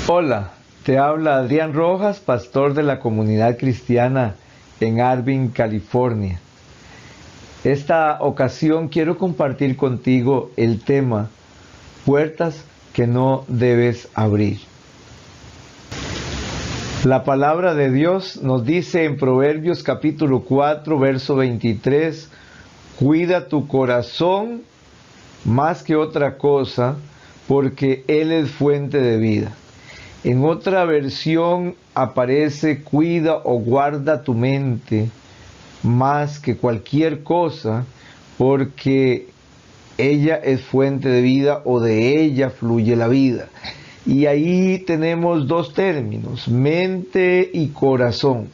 Hola, te habla Adrián Rojas, pastor de la comunidad cristiana en Irvine, California. Esta ocasión quiero compartir contigo el tema puertas que no debes abrir. La palabra de Dios nos dice en Proverbios capítulo 4, verso 23, cuida tu corazón más que otra cosa, porque Él es fuente de vida. En otra versión aparece cuida o guarda tu mente más que cualquier cosa, porque ella es fuente de vida o de ella fluye la vida. Y ahí tenemos dos términos, mente y corazón.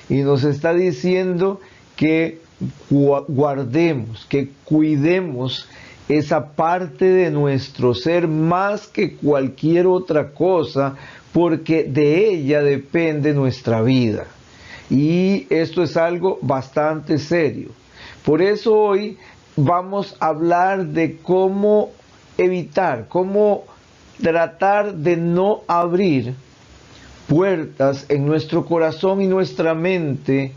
Y nos está diciendo que guardemos, que cuidemos esa parte de nuestro ser más que cualquier otra cosa, porque de ella depende nuestra vida. Y esto es algo bastante serio. Por eso hoy vamos a hablar de cómo evitar, cómo tratar de no abrir puertas en nuestro corazón y nuestra mente,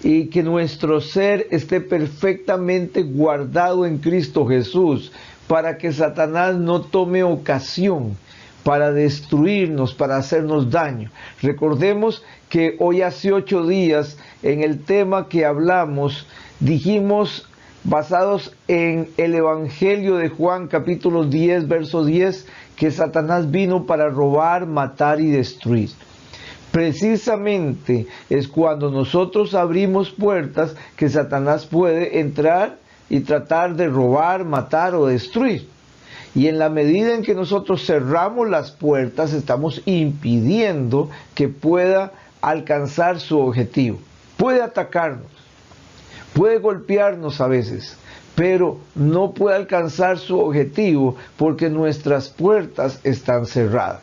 y que nuestro ser esté perfectamente guardado en Cristo Jesús, para que Satanás no tome ocasión para destruirnos, para hacernos daño. Recordemos que hoy hace 8 días, en el tema que hablamos, dijimos, basados en el Evangelio de Juan, capítulo 10, verso 10, que Satanás vino para robar, matar y destruir. Precisamente es cuando nosotros abrimos puertas que Satanás puede entrar y tratar de robar, matar o destruir. Y en la medida en que nosotros cerramos las puertas, estamos impidiendo que pueda alcanzar su objetivo. Puede atacarnos, puede golpearnos a veces, pero no puede alcanzar su objetivo porque nuestras puertas están cerradas.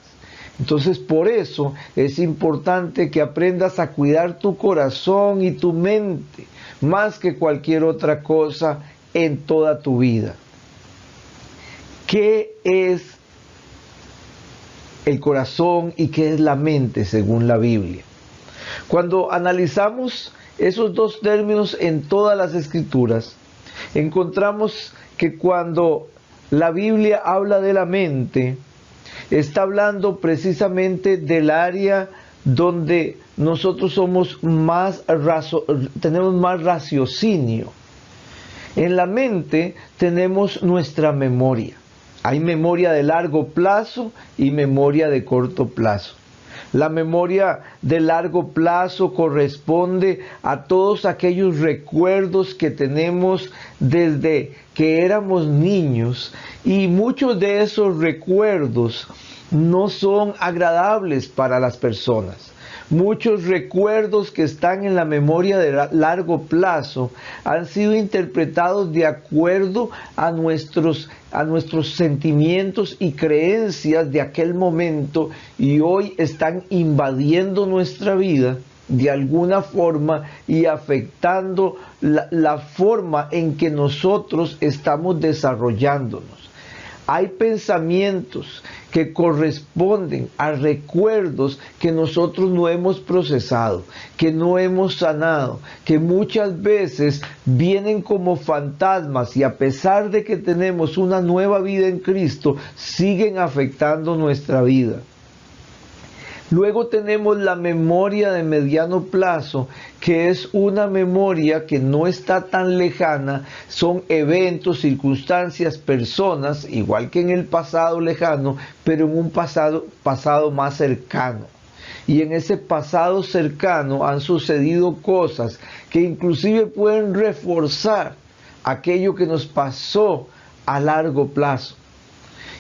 Entonces, por eso es importante que aprendas a cuidar tu corazón y tu mente más que cualquier otra cosa en toda tu vida. ¿Qué es el corazón y qué es la mente según la Biblia? Cuando analizamos esos dos términos en todas las Escrituras, encontramos que cuando la Biblia habla de la mente, está hablando precisamente del área donde nosotros tenemos más raciocinio. En la mente tenemos nuestra memoria. Hay memoria de largo plazo y memoria de corto plazo. La memoria de largo plazo corresponde a todos aquellos recuerdos que tenemos desde que éramos niños, y muchos de esos recuerdos no son agradables para las personas. Muchos recuerdos que están en la memoria de largo plazo han sido interpretados de acuerdo a nuestros sentimientos y creencias de aquel momento, y hoy están invadiendo nuestra vida de alguna forma y afectando la forma en que nosotros estamos desarrollándonos. Hay pensamientos que corresponden a recuerdos que nosotros no hemos procesado, que no hemos sanado, que muchas veces vienen como fantasmas, y a pesar de que tenemos una nueva vida en Cristo, siguen afectando nuestra vida. Luego tenemos la memoria de mediano plazo, que es una memoria que no está tan lejana, son eventos, circunstancias, personas, igual que en el pasado lejano, pero en un pasado más cercano. Y en ese pasado cercano han sucedido cosas que inclusive pueden reforzar aquello que nos pasó a largo plazo.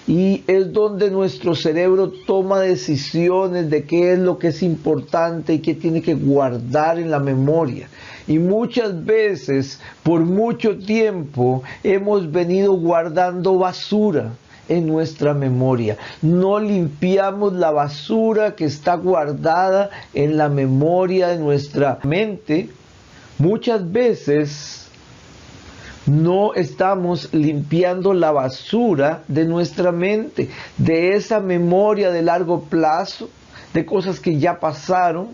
Y es donde nuestro cerebro toma decisiones de qué es lo que es importante y qué tiene que guardar en la memoria. Y muchas veces, por mucho tiempo, hemos venido guardando basura en nuestra memoria. No limpiamos la basura que está guardada en la memoria de nuestra mente. Muchas veces No estamos limpiando la basura de nuestra mente, de esa memoria de largo plazo, de cosas que ya pasaron,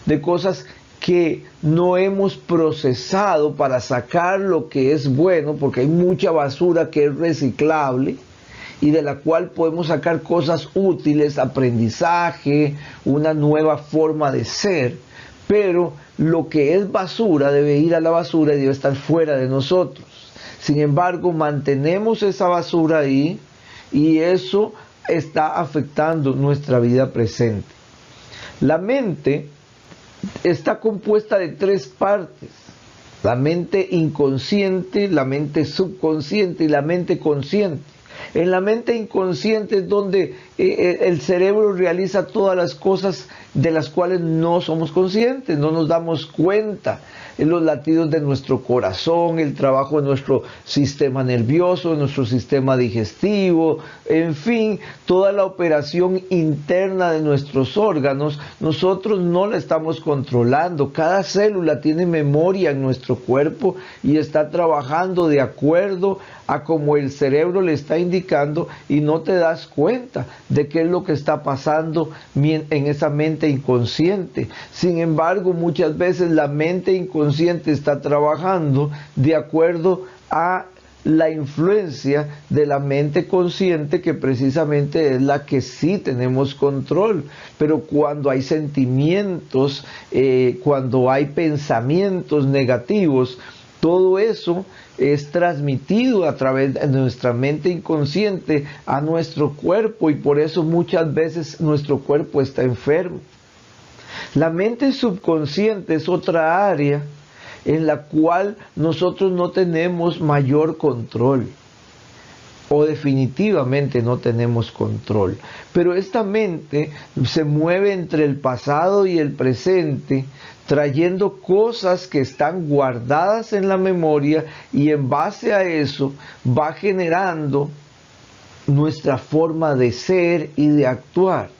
de cosas que no hemos procesado para sacar lo que es bueno, porque hay mucha basura que es reciclable y de la cual podemos sacar cosas útiles, aprendizaje, una nueva forma de ser, pero lo que es basura debe ir a la basura y debe estar fuera de nosotros. Sin embargo, mantenemos esa basura ahí y eso está afectando nuestra vida presente. La mente está compuesta de 3 partes: la mente inconsciente, la mente subconsciente y la mente consciente. En la mente inconsciente es donde el cerebro realiza todas las cosas de las cuales no somos conscientes, no nos damos cuenta. Los latidos de nuestro corazón, el trabajo de nuestro sistema nervioso, de nuestro sistema digestivo, en fin, toda la operación interna de nuestros órganos, nosotros no la estamos controlando. Cada célula tiene memoria en nuestro cuerpo y está trabajando de acuerdo a como el cerebro le está indicando y no te das cuenta de qué es lo que está pasando en esa mente inconsciente. Sin embargo, muchas veces la mente inconsciente está trabajando de acuerdo a la influencia de la mente consciente, que precisamente es la que sí tenemos control. Pero cuando hay sentimientos, cuando hay pensamientos negativos, todo eso es transmitido a través de nuestra mente inconsciente a nuestro cuerpo y por eso muchas veces nuestro cuerpo está enfermo. La mente subconsciente es otra área en la cual nosotros no tenemos mayor control, o definitivamente no tenemos control. Pero esta mente se mueve entre el pasado y el presente, trayendo cosas que están guardadas en la memoria, y en base a eso va generando nuestra forma de ser y de actuar.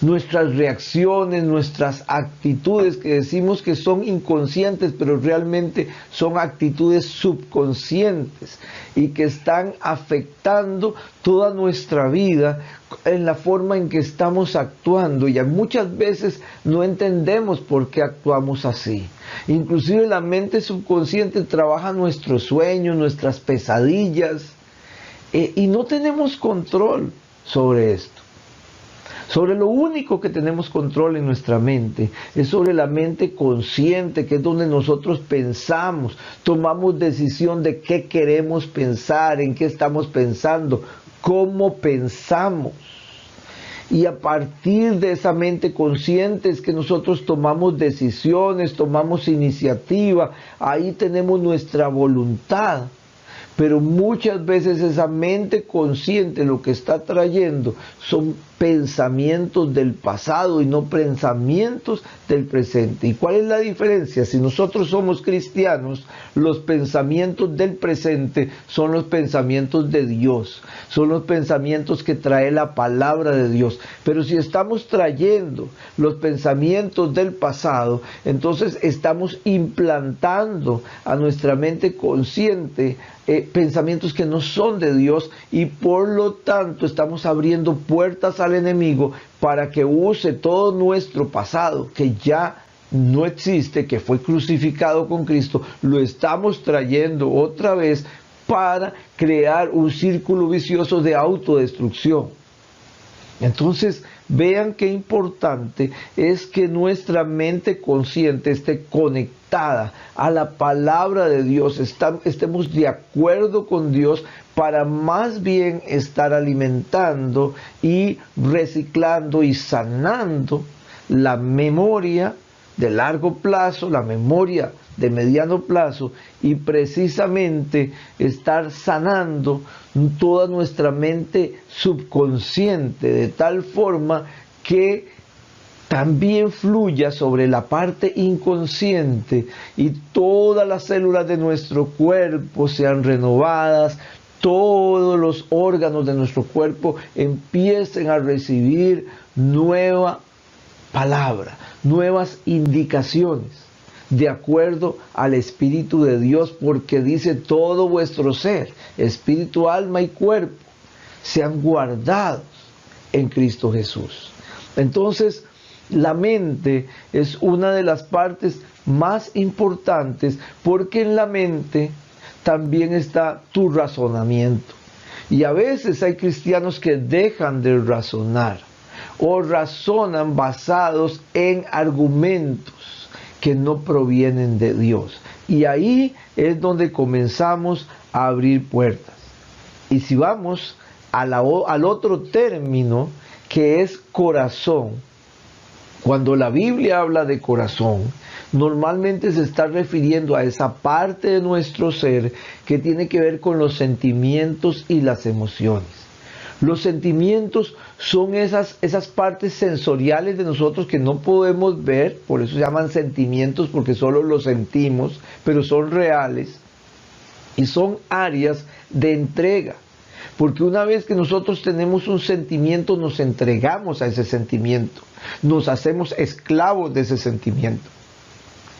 Nuestras reacciones, nuestras actitudes que decimos que son inconscientes, pero realmente son actitudes subconscientes y que están afectando toda nuestra vida en la forma en que estamos actuando, y muchas veces no entendemos por qué actuamos así. Inclusive la mente subconsciente trabaja nuestros sueños, nuestras pesadillas, y no tenemos control sobre esto. Sobre lo único que tenemos control en nuestra mente es sobre la mente consciente, que es donde nosotros pensamos, tomamos decisión de qué queremos pensar, en qué estamos pensando, cómo pensamos. Y a partir de esa mente consciente es que nosotros tomamos decisiones, tomamos iniciativa, ahí tenemos nuestra voluntad. Pero muchas veces esa mente consciente lo que está trayendo son pensamientos del pasado y no pensamientos del presente. ¿Y cuál es la diferencia? Si nosotros somos cristianos, los pensamientos del presente son los pensamientos de Dios, son los pensamientos que trae la palabra de Dios. Pero si estamos trayendo los pensamientos del pasado, entonces estamos implantando a nuestra mente consciente pensamientos que no son de Dios, y por lo tanto estamos abriendo puertas al enemigo para que use todo nuestro pasado, que ya no existe, que fue crucificado con Cristo, lo estamos trayendo otra vez para crear un círculo vicioso de autodestrucción. Entonces, vean qué importante es que nuestra mente consciente esté conectada a la palabra de Dios, estemos de acuerdo con Dios, para más bien estar alimentando y reciclando y sanando la memoria de largo plazo, la memoria de mediano plazo, y precisamente estar sanando toda nuestra mente subconsciente de tal forma que también fluya sobre la parte inconsciente y todas las células de nuestro cuerpo sean renovadas, todos los órganos de nuestro cuerpo empiecen a recibir nueva palabra, nuevas indicaciones. de acuerdo al Espíritu de Dios, porque dice todo vuestro ser, espíritu, alma y cuerpo, sean guardados en Cristo Jesús. Entonces, la mente es una de las partes más importantes, porque en la mente también está tu razonamiento. Y a veces hay cristianos que dejan de razonar o razonan basados en argumentos que no provienen de Dios. Y ahí es donde comenzamos a abrir puertas. Y si vamos al otro término, que es corazón, cuando la Biblia habla de corazón, normalmente se está refiriendo a esa parte de nuestro ser que tiene que ver con los sentimientos y las emociones. Los sentimientos son esas partes sensoriales de nosotros que no podemos ver, por eso se llaman sentimientos, porque solo los sentimos, pero son reales y son áreas de entrega. Porque una vez que nosotros tenemos un sentimiento, nos entregamos a ese sentimiento, nos hacemos esclavos de ese sentimiento.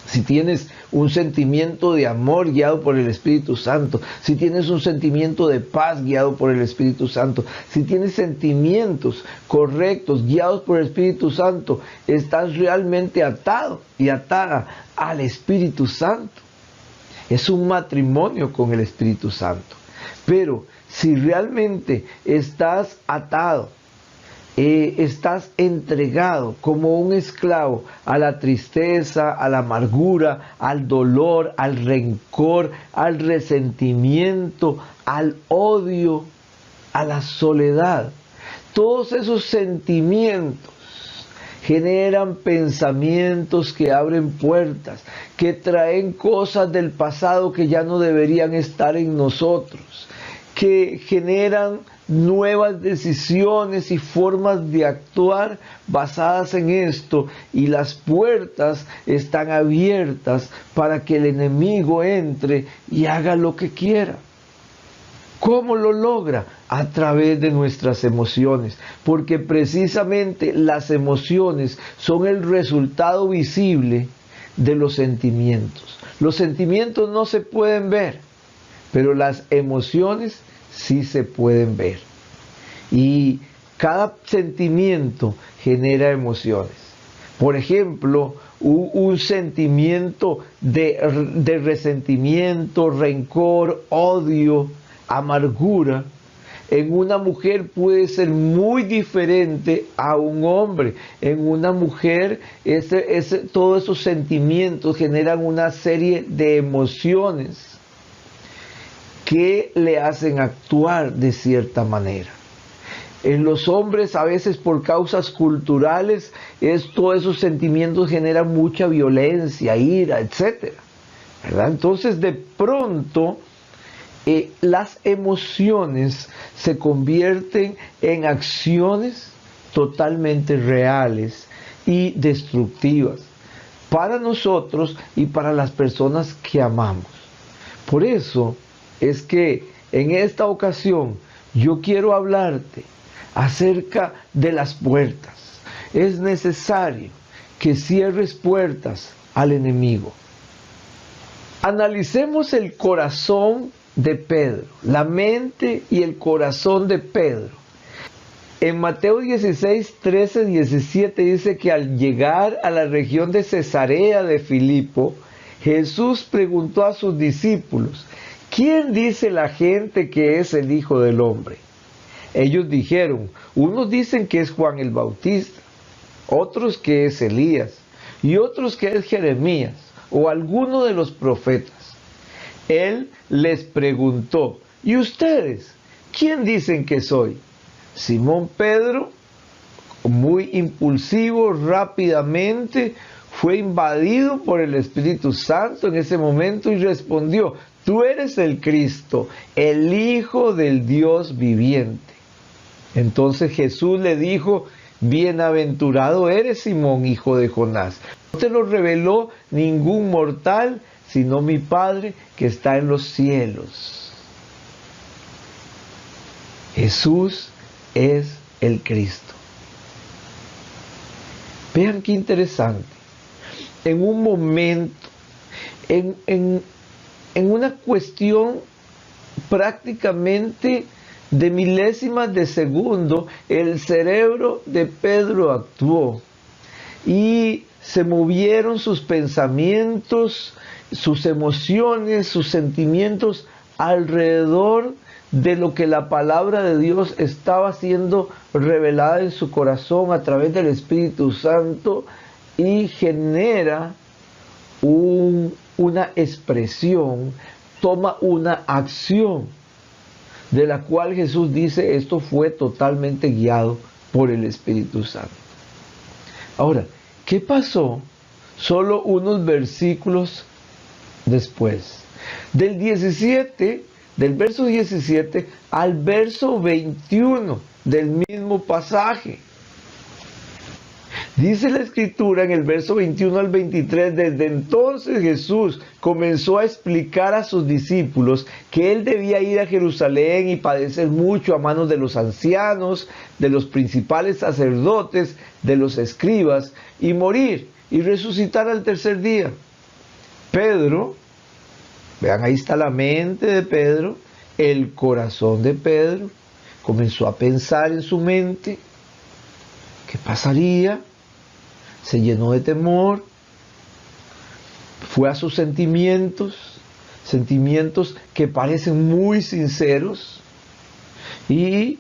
Si tienes un sentimiento de amor guiado por el Espíritu Santo, si tienes un sentimiento de paz guiado por el Espíritu Santo, si tienes sentimientos correctos guiados por el Espíritu Santo, estás realmente atado y atada al Espíritu Santo. Es un matrimonio con el Espíritu Santo. Pero si realmente estás atado, estás entregado como un esclavo a la tristeza, a la amargura, al dolor, al rencor, al resentimiento, al odio, a la soledad. Todos esos sentimientos generan pensamientos que abren puertas, que traen cosas del pasado que ya no deberían estar en nosotros, que generan nuevas decisiones y formas de actuar basadas en esto, y las puertas están abiertas para que el enemigo entre y haga lo que quiera. ¿Cómo lo logra? A través de nuestras emociones, porque precisamente las emociones son el resultado visible de los sentimientos. Los sentimientos no se pueden ver, pero las emociones sí se pueden ver. Y cada sentimiento genera emociones. Por ejemplo, un sentimiento de resentimiento, rencor, odio, amargura, en una mujer puede ser muy diferente a un hombre. En una mujer, todos esos sentimientos generan una serie de emociones que le hacen actuar de cierta manera. En los hombres, a veces por causas culturales, todos esos sentimientos generan mucha violencia, ira, etc. ¿Verdad? Entonces, de pronto, las emociones se convierten en acciones totalmente reales y destructivas para nosotros y para las personas que amamos. Por eso es que en esta ocasión yo quiero hablarte acerca de las puertas. Es necesario que cierres puertas al enemigo. Analicemos el corazón de Pedro, la mente y el corazón de Pedro. En Mateo 16, 13, 17 dice que al llegar a la región de Cesarea de Filipo, Jesús preguntó a sus discípulos: ¿quién dice la gente que es el Hijo del Hombre? Ellos dijeron: unos dicen que es Juan el Bautista, otros que es Elías, y otros que es Jeremías, o alguno de los profetas. Él les preguntó: ¿y ustedes? ¿Quién dicen que soy? Simón Pedro, muy impulsivo, rápidamente, fue invadido por el Espíritu Santo en ese momento y respondió: tú eres el Cristo, el Hijo del Dios viviente. Entonces Jesús le dijo: bienaventurado eres, Simón, hijo de Jonás. No te lo reveló ningún mortal, sino mi Padre que está en los cielos. Jesús es el Cristo. Vean qué interesante. En un momento en una cuestión prácticamente de milésimas de segundo, el cerebro de Pedro actuó y se movieron sus pensamientos, sus emociones, sus sentimientos alrededor de lo que la palabra de Dios estaba siendo revelada en su corazón a través del Espíritu Santo, y genera una expresión, toma una acción, de la cual Jesús dice esto fue totalmente guiado por el Espíritu Santo. Ahora, ¿qué pasó solo unos versículos después? Del verso 17 al verso 21 del mismo pasaje. Dice la Escritura en el verso 21 al 23, desde entonces Jesús comenzó a explicar a sus discípulos que Él debía ir a Jerusalén y padecer mucho a manos de los ancianos, de los principales sacerdotes, de los escribas, y morir y resucitar al tercer día. Pedro, vean, ahí está la mente de Pedro, el corazón de Pedro, comenzó a pensar en su mente, ¿qué pasaría? Se llenó de temor, fue a sus sentimientos que parecen muy sinceros, y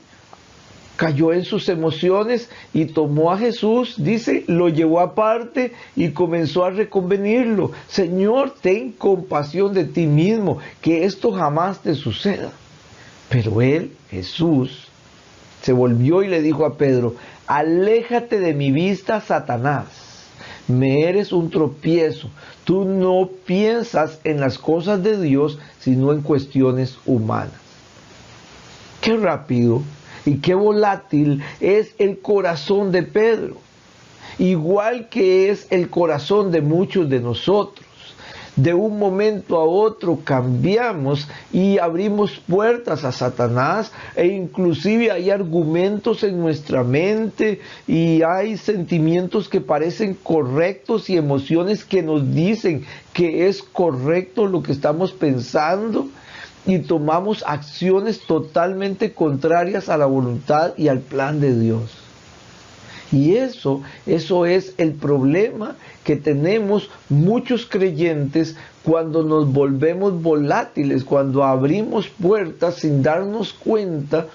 cayó en sus emociones y tomó a Jesús, dice, lo llevó aparte y comenzó a reconvenirlo. Señor, ten compasión de ti mismo, que esto jamás te suceda. Pero él, Jesús, se volvió y le dijo a Pedro: aléjate de mi vista, Satanás, me eres un tropiezo. Tú no piensas en las cosas de Dios, sino en cuestiones humanas. Qué rápido y qué volátil es el corazón de Pedro, igual que es el corazón de muchos de nosotros. De un momento a otro cambiamos y abrimos puertas a Satanás, e inclusive hay argumentos en nuestra mente y hay sentimientos que parecen correctos y emociones que nos dicen que es correcto lo que estamos pensando, y tomamos acciones totalmente contrarias a la voluntad y al plan de Dios. Y eso es el problema que tenemos muchos creyentes cuando nos volvemos volátiles, cuando abrimos puertas sin darnos cuenta,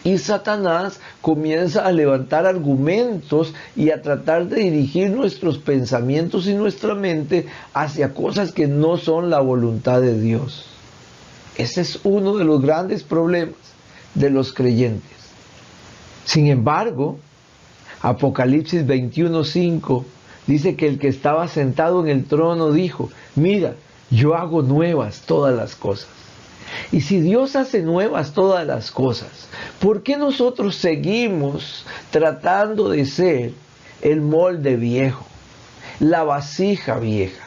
y Satanás comienza a levantar argumentos y a tratar de dirigir nuestros pensamientos y nuestra mente hacia cosas que no son la voluntad de Dios. Ese es uno de los grandes problemas de los creyentes. Sin embargo, Apocalipsis 21:5 dice que el que estaba sentado en el trono dijo: mira, yo hago nuevas todas las cosas. Y si Dios hace nuevas todas las cosas, ¿por qué nosotros seguimos tratando de ser el molde viejo, la vasija vieja?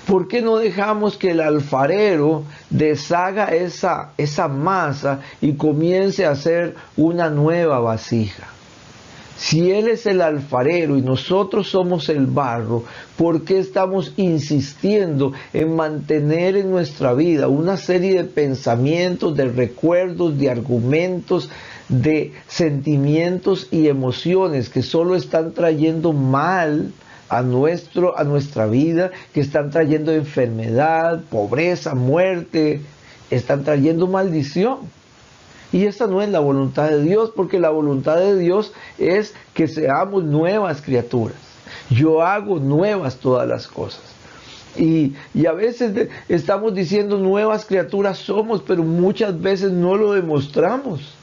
¿Por qué no dejamos que el alfarero deshaga esa masa y comience a hacer una nueva vasija? Si Él es el alfarero y nosotros somos el barro, ¿por qué estamos insistiendo en mantener en nuestra vida una serie de pensamientos, de recuerdos, de argumentos, de sentimientos y emociones que solo están trayendo mal a nuestra vida, que están trayendo enfermedad, pobreza, muerte, están trayendo maldición? Y esta no es la voluntad de Dios, porque la voluntad de Dios es que seamos nuevas criaturas. Yo hago nuevas todas las cosas. Y a veces estamos diciendo nuevas criaturas somos, pero muchas veces no lo demostramos.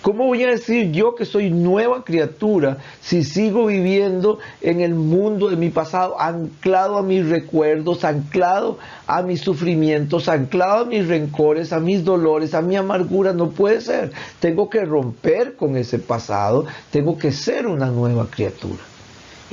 ¿Cómo voy a decir yo que soy nueva criatura si sigo viviendo en el mundo de mi pasado, anclado a mis recuerdos, anclado a mis sufrimientos, anclado a mis rencores, a mis dolores, a mi amargura? No puede ser. Tengo que romper con ese pasado, tengo que ser una nueva criatura.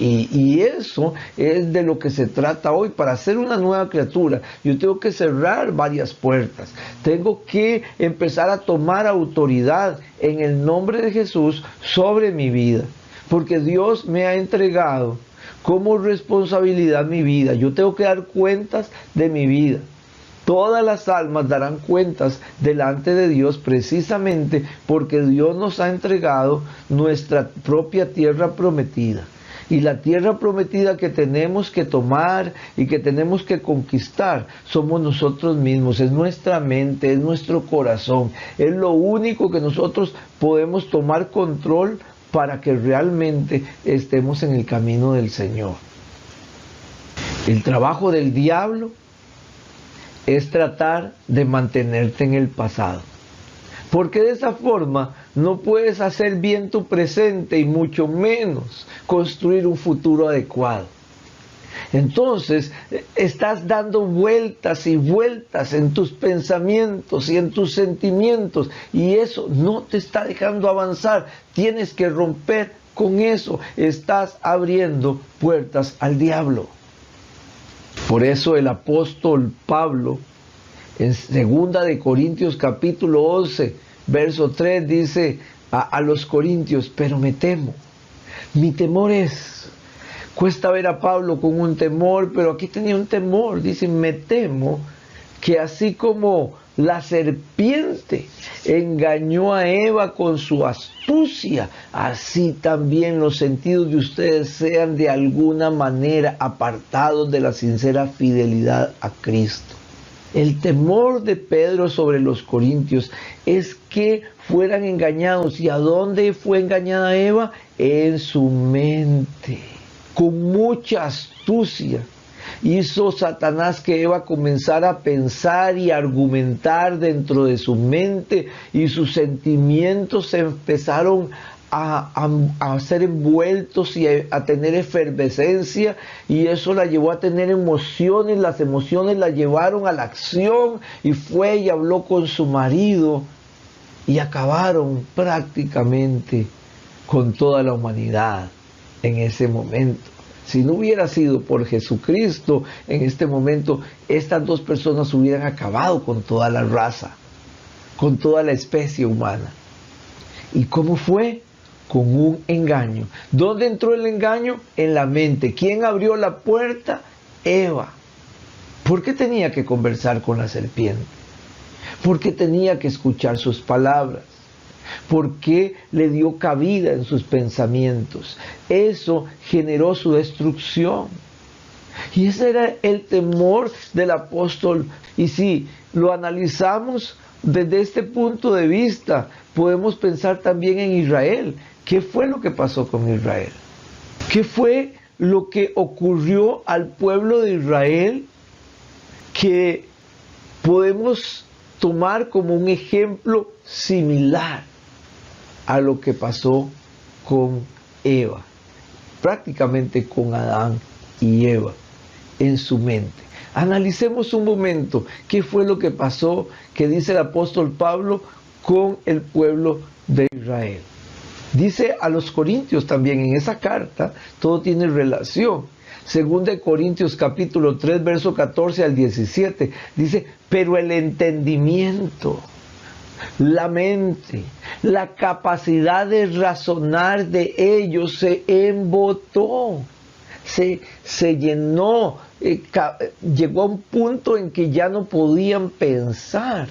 Y eso es de lo que se trata hoy. Para ser una nueva criatura, yo tengo que cerrar varias puertas. Tengo que empezar a tomar autoridad en el nombre de Jesús sobre mi vida. Porque Dios me ha entregado como responsabilidad mi vida. Yo tengo que dar cuentas de mi vida. Todas las almas darán cuentas delante de Dios precisamente porque Dios nos ha entregado nuestra propia tierra prometida. Y la tierra prometida que tenemos que tomar y que tenemos que conquistar somos nosotros mismos, es nuestra mente, es nuestro corazón. Es lo único que nosotros podemos tomar control para que realmente estemos en el camino del Señor. El trabajo del diablo es tratar de mantenerte en el pasado. Porque de esa forma no puedes hacer bien tu presente y mucho menos construir un futuro adecuado. Entonces estás dando vueltas y vueltas en tus pensamientos y en tus sentimientos y eso no te está dejando avanzar. Tienes que romper con eso. Estás abriendo puertas al diablo. Por eso el apóstol Pablo en 2 de Corintios capítulo 11, verso 3 dice a los corintios, pero me temo. Mi temor cuesta ver a Pablo con un temor, pero aquí tenía un temor. Dice, me temo que así como la serpiente engañó a Eva con su astucia, así también los sentidos de ustedes sean de alguna manera apartados de la sincera fidelidad a Cristo. El temor de Pedro sobre los corintios es que fueran engañados. ¿Y a dónde fue engañada Eva? En su mente, con mucha astucia. Hizo Satanás que Eva comenzara a pensar y argumentar dentro de su mente y sus sentimientos se empezaron a ser envueltos y a tener efervescencia y eso la llevó a tener emociones, las emociones la llevaron a la acción y fue y habló con su marido y acabaron prácticamente con toda la humanidad en ese momento. Si no hubiera sido por Jesucristo, en este momento estas dos personas hubieran acabado con toda la raza, con toda la especie humana. ¿Y cómo fue? Con un engaño. ¿Dónde entró el engaño? En la mente. ¿Quién abrió la puerta? Eva. ¿Por qué tenía que conversar con la serpiente? ¿Por qué tenía que escuchar sus palabras? ¿Por qué le dio cabida en sus pensamientos? Eso generó su destrucción. Y ese era el temor del apóstol. Y si lo analizamos desde este punto de vista, podemos pensar también en Israel. ¿Qué fue lo que pasó con Israel? ¿Qué fue lo que ocurrió al pueblo de Israel que podemos tomar como un ejemplo similar a lo que pasó con Eva? Prácticamente con Adán y Eva en su mente. Analicemos un momento qué fue lo que pasó, que dice el apóstol Pablo con el pueblo de Israel. Dice a los corintios también en esa carta, todo tiene relación. 2 de Corintios capítulo 3, verso 14 al 17, dice, pero el entendimiento, la mente, la capacidad de razonar de ellos se embotó, se llenó, llegó a un punto en que ya no podían pensar,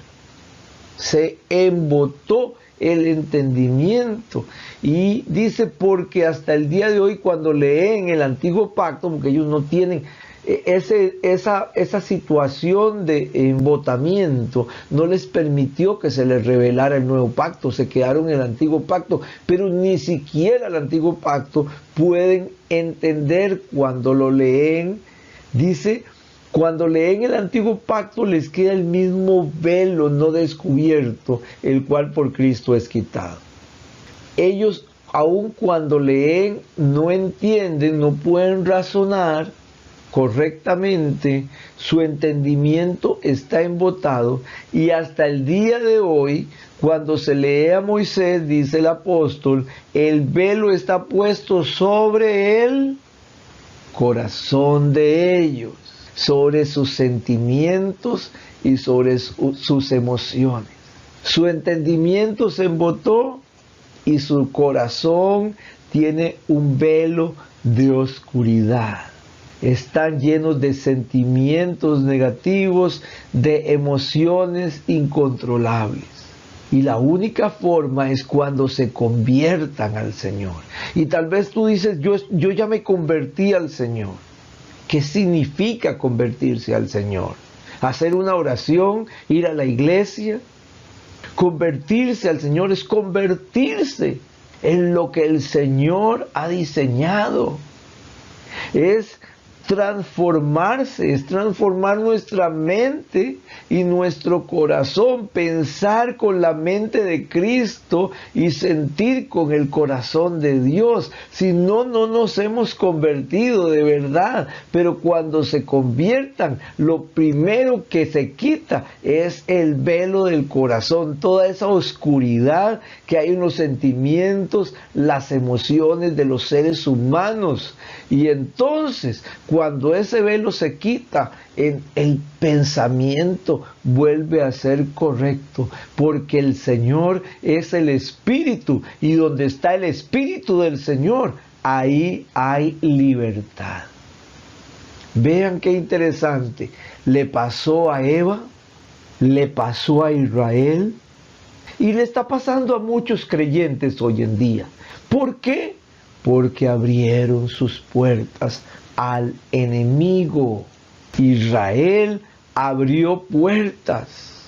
se embotó el entendimiento. Y dice, porque hasta el día de hoy cuando leen el antiguo pacto, porque ellos no tienen esa situación de embotamiento, no les permitió que se les revelara el nuevo pacto, se quedaron en el antiguo pacto, pero ni siquiera el antiguo pacto pueden entender cuando lo leen. Dice, cuando leen el antiguo pacto les queda el mismo velo no descubierto, el cual por Cristo es quitado. Ellos, aun cuando leen, no entienden, no pueden razonar correctamente, su entendimiento está embotado y hasta el día de hoy, cuando se lee a Moisés, dice el apóstol, el velo está puesto sobre el corazón de ellos, sobre sus sentimientos y sobre sus emociones. Su entendimiento se embotó y su corazón tiene un velo de oscuridad. Están llenos de sentimientos negativos, de emociones incontrolables. Y la única forma es cuando se conviertan al Señor. Y tal vez tú dices, yo ya me convertí al Señor. ¿Qué significa convertirse al Señor? Hacer una oración, ir a la iglesia. Convertirse al Señor es convertirse en lo que el Señor ha diseñado. Es transformarse, es transformar nuestra mente y nuestro corazón, pensar con la mente de Cristo y sentir con el corazón de Dios. Si no, no nos hemos convertido de verdad, pero cuando se conviertan, lo primero que se quita es el velo del corazón, toda esa oscuridad que hay en los sentimientos, las emociones de los seres humanos. Y entonces, cuando ese velo se quita, el pensamiento vuelve a ser correcto, porque el Señor es el Espíritu, y donde está el Espíritu del Señor, ahí hay libertad. Vean qué interesante, le pasó a Eva, le pasó a Israel, y le está pasando a muchos creyentes hoy en día. ¿Por qué? Porque abrieron sus puertas al enemigo. Israel abrió puertas.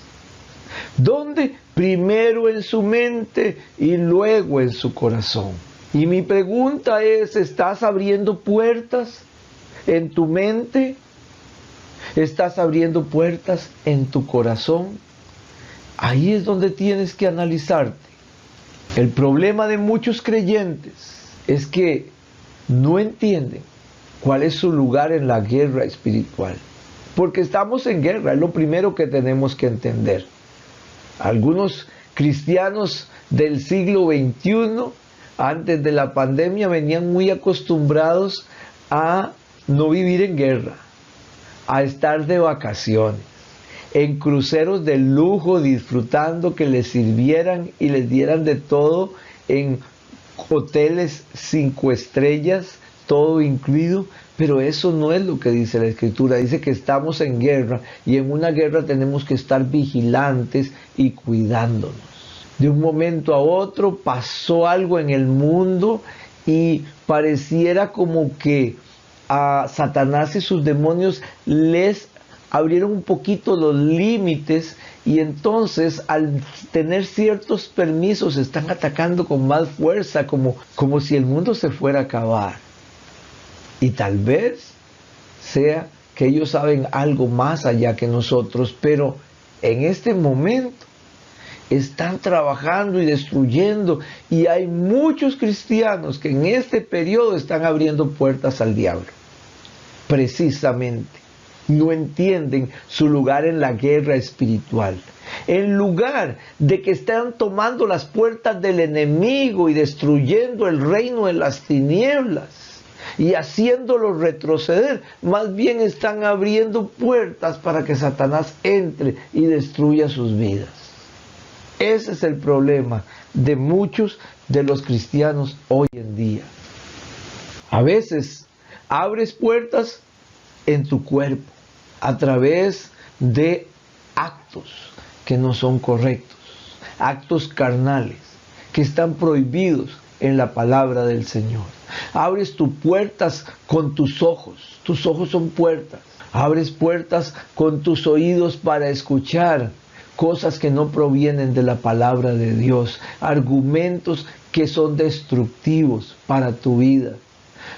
¿Dónde? Primero en su mente y luego en su corazón. Y mi pregunta es, ¿estás abriendo puertas en tu mente? ¿Estás abriendo puertas en tu corazón? Ahí es donde tienes que analizarte. El problema de muchos creyentes es que no entienden cuál es su lugar en la guerra espiritual. Porque estamos en guerra, es lo primero que tenemos que entender. Algunos cristianos del siglo XXI, antes de la pandemia, venían muy acostumbrados a no vivir en guerra, a estar de vacaciones, en cruceros de lujo, disfrutando, que les sirvieran y les dieran de todo, en hoteles 5 estrellas, todo incluido. Pero eso no es lo que dice la Escritura. Dice que estamos en guerra, y en una guerra tenemos que estar vigilantes y cuidándonos. De un momento a otro pasó algo en el mundo y pareciera como que a Satanás y sus demonios les abrieron un poquito los límites, y entonces al tener ciertos permisos están atacando con más fuerza, como si el mundo se fuera a acabar. Y tal vez sea que ellos saben algo más allá que nosotros, pero en este momento están trabajando y destruyendo, y hay muchos cristianos que en este periodo están abriendo puertas al diablo. Precisamente, no entienden su lugar en la guerra espiritual. En lugar de que estén tomando las puertas del enemigo y destruyendo el reino de las tinieblas y haciéndolo retroceder, más bien están abriendo puertas para que Satanás entre y destruya sus vidas. Ese es el problema de muchos de los cristianos hoy en día. A veces abres puertas en tu cuerpo a través de actos que no son correctos, actos carnales que están prohibidos en la palabra del Señor. Abres tus puertas con tus ojos son puertas. Abres puertas con tus oídos para escuchar cosas que no provienen de la palabra de Dios, argumentos que son destructivos para tu vida.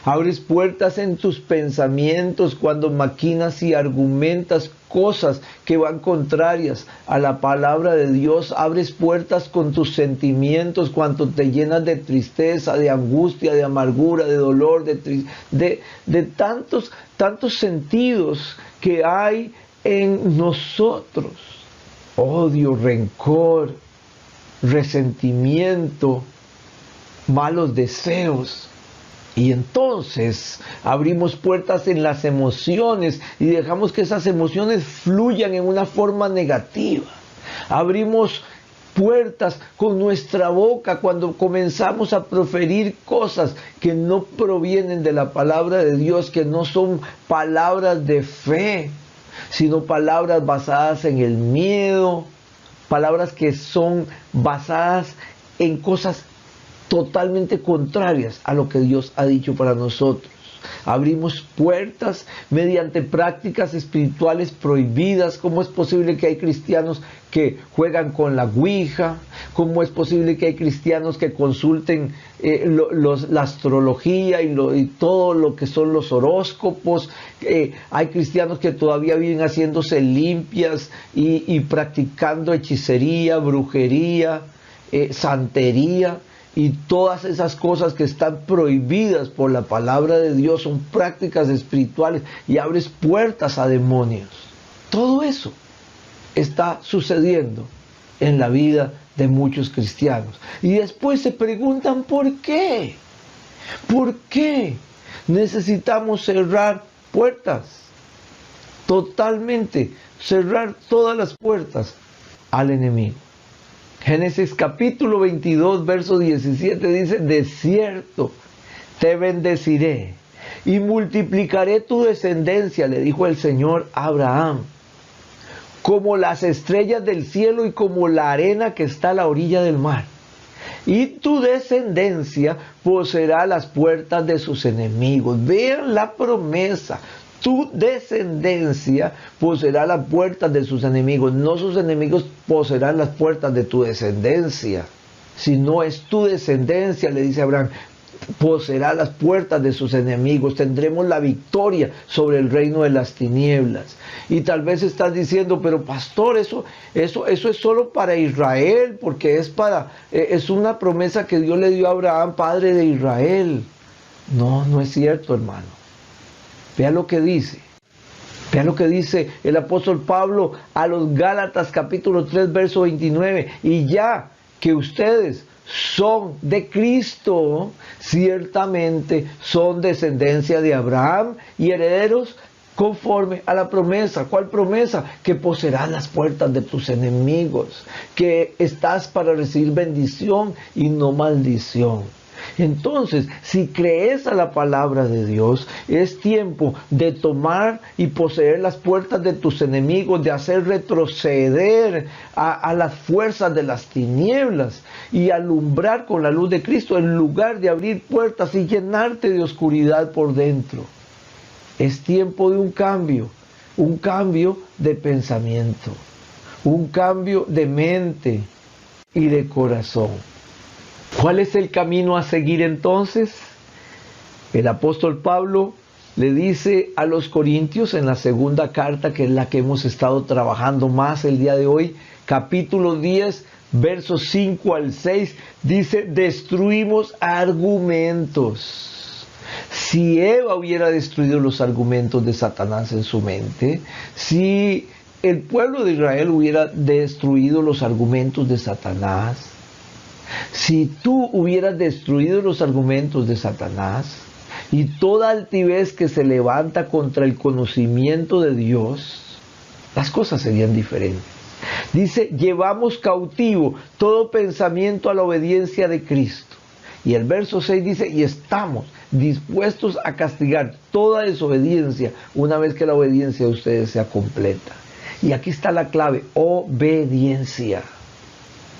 Abres puertas en tus pensamientos cuando maquinas y argumentas cosas que van contrarias a la palabra de Dios. Abres puertas con tus sentimientos cuando te llenas de tristeza, de angustia, de amargura, de dolor, de tantos sentidos que hay en nosotros. Odio, rencor, resentimiento, malos deseos. Y entonces abrimos puertas en las emociones y dejamos que esas emociones fluyan en una forma negativa. Abrimos puertas con nuestra boca cuando comenzamos a proferir cosas que no provienen de la palabra de Dios, que no son palabras de fe, sino palabras basadas en el miedo, palabras que son basadas en cosas totalmente contrarias a lo que Dios ha dicho para nosotros. Abrimos puertas mediante prácticas espirituales prohibidas. ¿Cómo es posible que hay cristianos que juegan con la ouija? ¿Cómo es posible que hay cristianos que consulten la astrología y todo lo que son los horóscopos? Hay cristianos que todavía viven haciéndose limpias y practicando hechicería, brujería, santería. Y todas esas cosas que están prohibidas por la palabra de Dios son prácticas espirituales y abres puertas a demonios. Todo eso está sucediendo en la vida de muchos cristianos. Y después se preguntan ¿por qué? ¿Por qué necesitamos cerrar puertas? Totalmente, cerrar todas las puertas al enemigo. Génesis capítulo 22, verso 17 dice, de cierto te bendeciré y multiplicaré tu descendencia, le dijo el Señor a Abraham, como las estrellas del cielo y como la arena que está a la orilla del mar. Y tu descendencia poseerá las puertas de sus enemigos. Vean la promesa. Tu descendencia poseerá las puertas de sus enemigos. No sus enemigos poseerán las puertas de tu descendencia. Si no es tu descendencia, le dice Abraham, poseerá las puertas de sus enemigos. Tendremos la victoria sobre el reino de las tinieblas. Y tal vez estás diciendo, pero pastor, eso es solo para Israel, porque es una promesa que Dios le dio a Abraham, padre de Israel. No, no es cierto, hermano. Vea lo que dice. Vea lo que dice el apóstol Pablo a los Gálatas capítulo 3 verso 29. Y ya que ustedes son de Cristo, ciertamente son descendencia de Abraham y herederos conforme a la promesa. ¿Cuál promesa? Que poseerás las puertas de tus enemigos, que estás para recibir bendición y no maldición. Entonces, si crees a la palabra de Dios, es tiempo de tomar y poseer las puertas de tus enemigos, de hacer retroceder a las fuerzas de las tinieblas y alumbrar con la luz de Cristo en lugar de abrir puertas y llenarte de oscuridad por dentro. Es tiempo de un cambio de pensamiento, un cambio de mente y de corazón. ¿Cuál es el camino a seguir entonces? El apóstol Pablo le dice a los Corintios en la segunda carta, que es la que hemos estado trabajando más el día de hoy, capítulo 10, versos 5 al 6, dice, destruimos argumentos. Si Eva hubiera destruido los argumentos de Satanás en su mente, si el pueblo de Israel hubiera destruido los argumentos de Satanás, si tú hubieras destruido los argumentos de Satanás y toda altivez que se levanta contra el conocimiento de Dios, las cosas serían diferentes. Dice, llevamos cautivo todo pensamiento a la obediencia de Cristo. Y el verso 6 dice, y estamos dispuestos a castigar toda desobediencia una vez que la obediencia de ustedes sea completa. Y aquí está la clave, obediencia.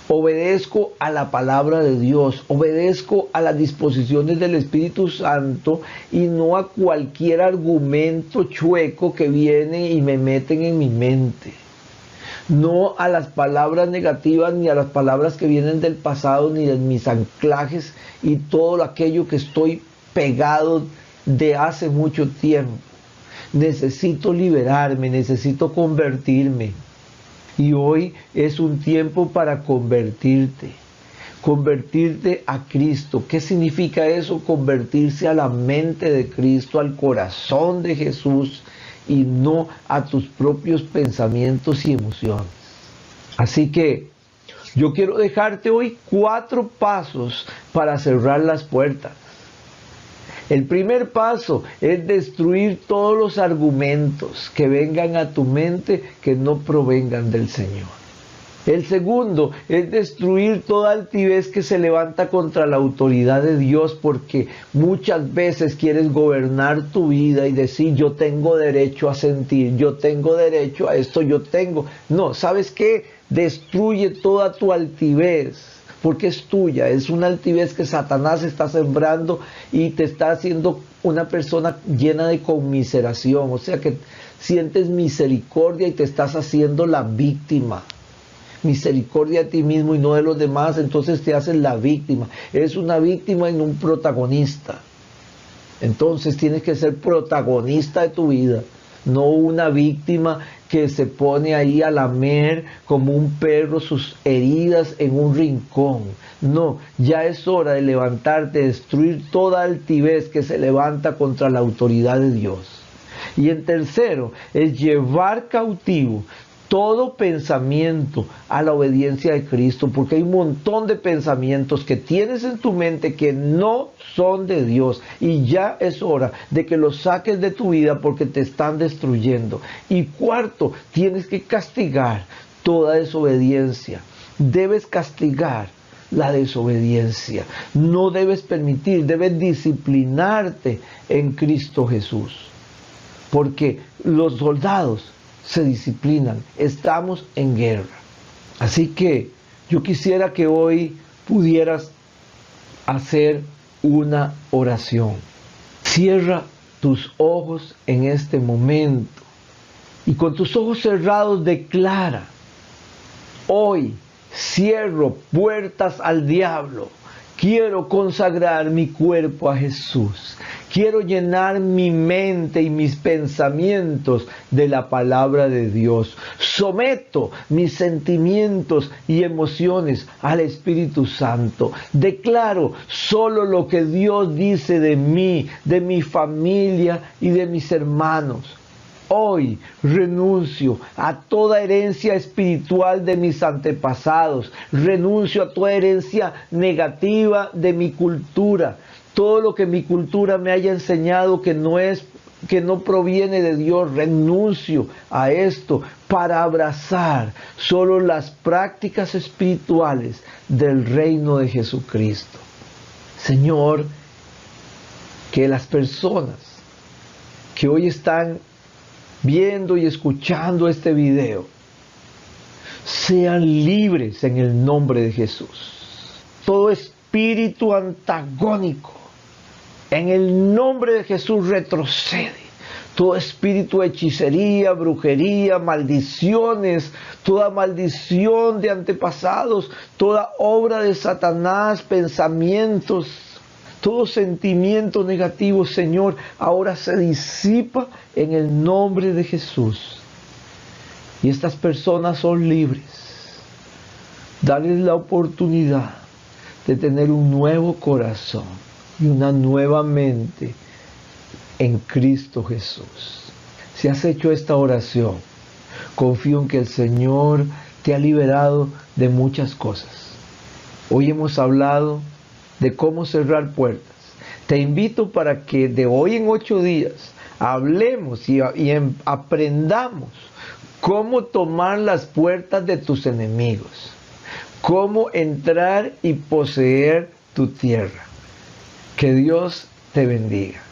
Obedezco a la palabra de Dios, obedezco a las disposiciones del Espíritu Santo y no a cualquier argumento chueco que viene y me meten en mi mente. No a las palabras negativas, ni a las palabras que vienen del pasado, ni de mis anclajes y todo aquello que estoy pegado de hace mucho tiempo. Necesito liberarme, necesito convertirme. Y hoy es un tiempo para convertirte a Cristo. ¿Qué significa eso? Convertirse a la mente de Cristo, al corazón de Jesús y no a tus propios pensamientos y emociones. Así que yo quiero dejarte hoy 4 pasos para cerrar las puertas. El primer paso es destruir todos los argumentos que vengan a tu mente que no provengan del Señor. El segundo es destruir toda altivez que se levanta contra la autoridad de Dios, porque muchas veces quieres gobernar tu vida y decir: yo tengo derecho a sentir, yo tengo derecho a esto, yo tengo... No, ¿sabes qué? Destruye toda tu altivez, porque es tuya, es una altivez que Satanás está sembrando y te está haciendo una persona llena de conmiseración, o sea que sientes misericordia y te estás haciendo la víctima. Misericordia a ti mismo y no de los demás, entonces te haces la víctima. Eres una víctima y no un protagonista. Entonces tienes que ser protagonista de tu vida, no una víctima que se pone ahí a lamer como un perro sus heridas en un rincón. No, ya es hora de levantarte, de destruir toda altivez que se levanta contra la autoridad de Dios. Y en tercero, es llevar cautivo todo pensamiento a la obediencia de Cristo, porque hay un montón de pensamientos que tienes en tu mente que no son de Dios, y ya es hora de que los saques de tu vida porque te están destruyendo. Y cuarto, tienes que castigar toda desobediencia. Debes castigar la desobediencia. No debes permitir, debes disciplinarte en Cristo Jesús, porque los soldados se disciplinan, estamos en guerra. Así que yo quisiera que hoy pudieras hacer una oración. Cierra tus ojos en este momento y con tus ojos cerrados declara: hoy cierro puertas al diablo. Quiero consagrar mi cuerpo a Jesús. Quiero llenar mi mente y mis pensamientos de la palabra de Dios. Someto mis sentimientos y emociones al Espíritu Santo. Declaro solo lo que Dios dice de mí, de mi familia y de mis hermanos. Hoy renuncio a toda herencia espiritual de mis antepasados. Renuncio a toda herencia negativa de mi cultura. Todo lo que mi cultura me haya enseñado que no proviene de Dios, renuncio a esto para abrazar solo las prácticas espirituales del reino de Jesucristo. Señor, que las personas que hoy están viendo y escuchando este video sean libres en el nombre de Jesús. Todo espíritu antagónico, en el nombre de Jesús, retrocede. Todo espíritu de hechicería, brujería, maldiciones, toda maldición de antepasados, toda obra de Satanás, pensamientos, todo sentimiento negativo, Señor, ahora se disipa en el nombre de Jesús. Y estas personas son libres. Dales la oportunidad de tener un nuevo corazón y una nueva mente en Cristo Jesús. Si has hecho esta oración, confío en que el Señor te ha liberado de muchas cosas. Hoy hemos hablado de cómo cerrar puertas. Te invito para que de hoy en 8 días hablemos y aprendamos cómo tomar las puertas de tus enemigos, cómo entrar y poseer tu tierra. Que Dios te bendiga.